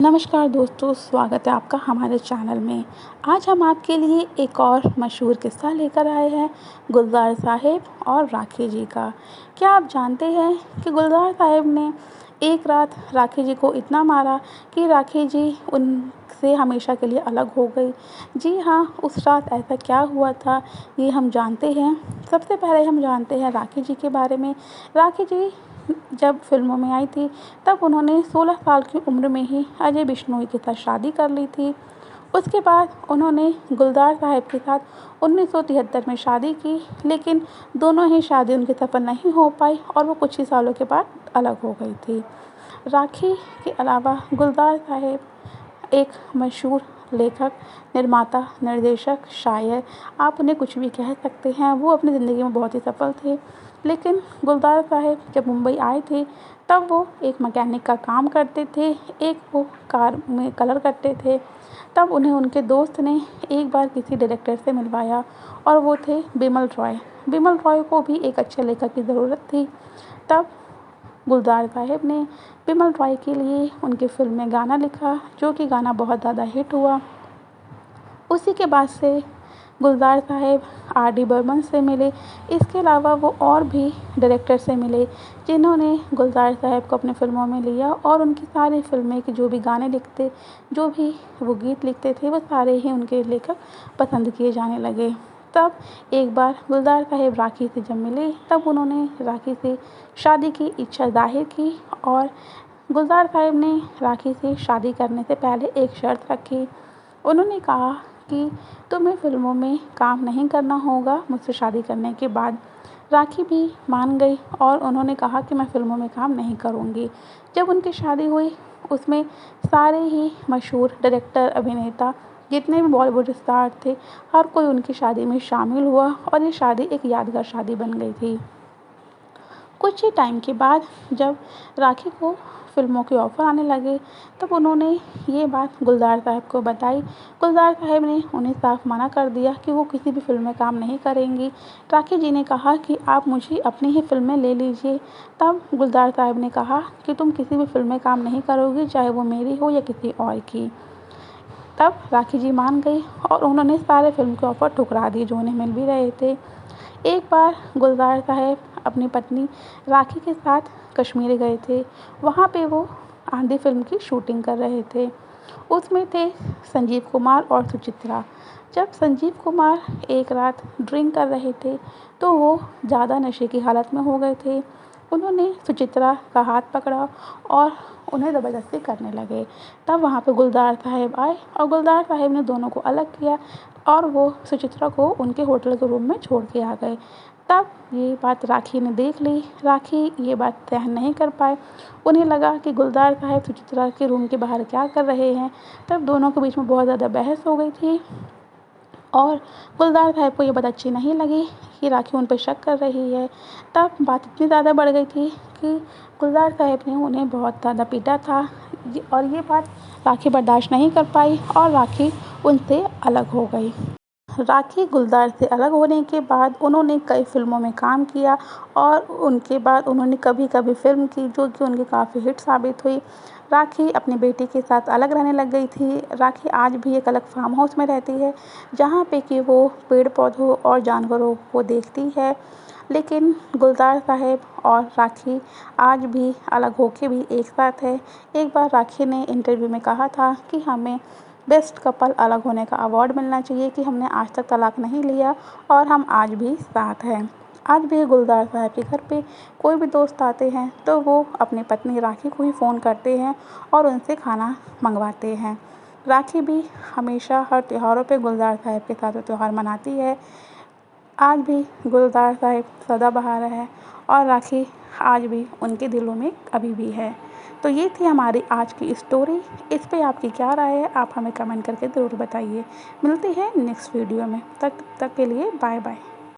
नमस्कार दोस्तों, स्वागत है आपका हमारे चैनल में। आज हम आपके लिए एक और मशहूर किस्सा लेकर आए हैं, गुलज़ार साहिब और राखी जी का। क्या आप जानते हैं कि गुलज़ार साहिब ने एक रात राखी जी को इतना मारा कि राखी जी उनसे हमेशा के लिए अलग हो गई। जी हाँ, उस रात ऐसा क्या हुआ था, ये हम जानते हैं। सबसे पहले हम जानते हैं राखी जी के बारे में। राखी जी जब फ़िल्मों में आई थी, तब उन्होंने 16 साल की उम्र में ही अजय बिश्नोई के साथ शादी कर ली थी। उसके बाद उन्होंने गुलज़ार साहिब के साथ 1973 में शादी की, लेकिन दोनों ही शादी उनकी सफल नहीं हो पाई और वो कुछ ही सालों के बाद अलग हो गई थी। राखी के अलावा गुलज़ार साहिब एक मशहूर लेखक, निर्माता, निर्देशक, शायर, आप उन्हें कुछ भी कह सकते हैं। वो अपनी ज़िंदगी में बहुत ही सफल थे। लेकिन गुलज़ार साहिब जब मुंबई आए थे, तब वो एक मैकेनिक का काम करते थे, एक वो कार में कलर करते थे। तब उन्हें उनके दोस्त ने एक बार किसी डायरेक्टर से मिलवाया और वो थे बिमल रॉय। बिमल रॉय को भी एक अच्छे लेखक की ज़रूरत थी। तब गुलज़ार साहिब ने बिमल रॉय के लिए उनकी फ़िल्म में गाना लिखा, जो कि गाना बहुत ज़्यादा हिट हुआ। उसी के बाद से गुलज़ार साहिब आर डी बर्मन से मिले। इसके अलावा वो और भी डायरेक्टर से मिले, जिन्होंने गुलज़ार साहिब को अपनी फ़िल्मों में लिया और उनकी सारी फ़िल्में के जो भी गाने लिखते, जो भी वो गीत लिखते थे, वो सारे ही उनके लेखक पसंद किए जाने लगे। तब एक बार गुलज़ार साहिब राखी से जब मिले, तब उन्होंने राखी से शादी की इच्छा ज़ाहिर की और गुलज़ार साहिब ने राखी से शादी करने से पहले एक शर्त रखी। उन्होंने कहा कि तुम्हें फ़िल्मों में काम नहीं करना होगा मुझसे शादी करने के बाद। राखी भी मान गई और उन्होंने कहा कि मैं फ़िल्मों में काम नहीं करूँगी। जब उनकी शादी हुई, उसमें सारे ही मशहूर डायरेक्टर, अभिनेता, जितने भी बॉलीवुड स्टार थे, हर कोई उनकी शादी में शामिल हुआ और ये शादी एक यादगार शादी बन गई थी। कुछ ही टाइम के बाद जब राखी को फ़िल्मों के ऑफ़र आने लगे, तब उन्होंने ये बात गुलज़ार साहब को बताई। गुलज़ार साहब ने उन्हें साफ मना कर दिया कि वो किसी भी फ़िल्म में काम नहीं करेंगी। राखी जी ने कहा कि आप मुझे अपनी ही फ़िल्म में ले लीजिए। तब गुलज़ार साहब ने कहा कि तुम किसी भी फ़िल्म में काम नहीं करोगी, चाहे वो मेरी हो या किसी और की। तब राखी जी मान गई और उन्होंने सारे फ़िल्म के ऑफ़र ठुकरा दिए जो उन्हें मिल भी रहे थे। एक बार गुलज़ार साहब अपनी पत्नी राखी के साथ कश्मीर गए थे। वहाँ पे वो आंधी फ़िल्म की शूटिंग कर रहे थे। उसमें थे संजीव कुमार और सुचित्रा। जब संजीव कुमार एक रात ड्रिंक कर रहे थे, तो वो ज़्यादा नशे की हालत में हो गए थे। उन्होंने सुचित्रा का हाथ पकड़ा और उन्हें ज़बरदस्ती करने लगे। तब वहाँ पे गुलज़ार साहब आए और गुलज़ार साहब ने दोनों को अलग किया और वो सुचित्रा को उनके होटल के रूम में छोड़ के आ गए। तब ये बात राखी ने देख ली। राखी ये बात सहन नहीं कर पाए। उन्हें लगा कि गुलज़ार साहब सुचित्रा के रूम के बाहर क्या कर रहे हैं। तब दोनों के बीच में बहुत ज़्यादा बहस हो गई थी और गुलज़ार साहब को ये बात अच्छी नहीं लगी कि राखी उन पर शक कर रही है। तब बात इतनी ज़्यादा बढ़ गई थी कि गुलज़ार साहब ने उन्हें बहुत ज़्यादा पीटा था और ये बात राखी बर्दाश्त नहीं कर पाई और राखी उनसे अलग हो गई। राखी गुलज़ार से अलग होने के बाद उन्होंने कई फ़िल्मों में काम किया और उनके बाद उन्होंने कभी कभी फ़िल्म की, जो कि उनकी काफ़ी हिट साबित हुई। राखी अपनी बेटी के साथ अलग रहने लग गई थी। राखी आज भी एक अलग फार्म हाउस में रहती है, जहाँ पे कि वो पेड़ पौधों और जानवरों को देखती है। लेकिन गुलज़ार साहब और राखी आज भी अलग होके भी एक साथ है। एक बार राखी ने इंटरव्यू में कहा था कि हमें बेस्ट कपल अलग होने का अवार्ड मिलना चाहिए कि हमने आज तक तलाक नहीं लिया और हम आज भी साथ हैं। आज भी गुलज़ार साहब के घर पे कोई भी दोस्त आते हैं तो वो अपनी पत्नी राखी को ही फ़ोन करते हैं और उनसे खाना मंगवाते हैं। राखी भी हमेशा हर त्योहारों पे गुलज़ार साहब के साथ वो त्यौहार मनाती है। आज भी गुलज़ार साहब सदाबहार है और राखी आज भी उनके दिलों में अभी भी है। तो ये थी हमारी आज की स्टोरी। इस पे आपकी क्या राय है, आप हमें कमेंट करके ज़रूर बताइए। मिलते हैं नेक्स्ट वीडियो में। तब तक के लिए बाय बाय।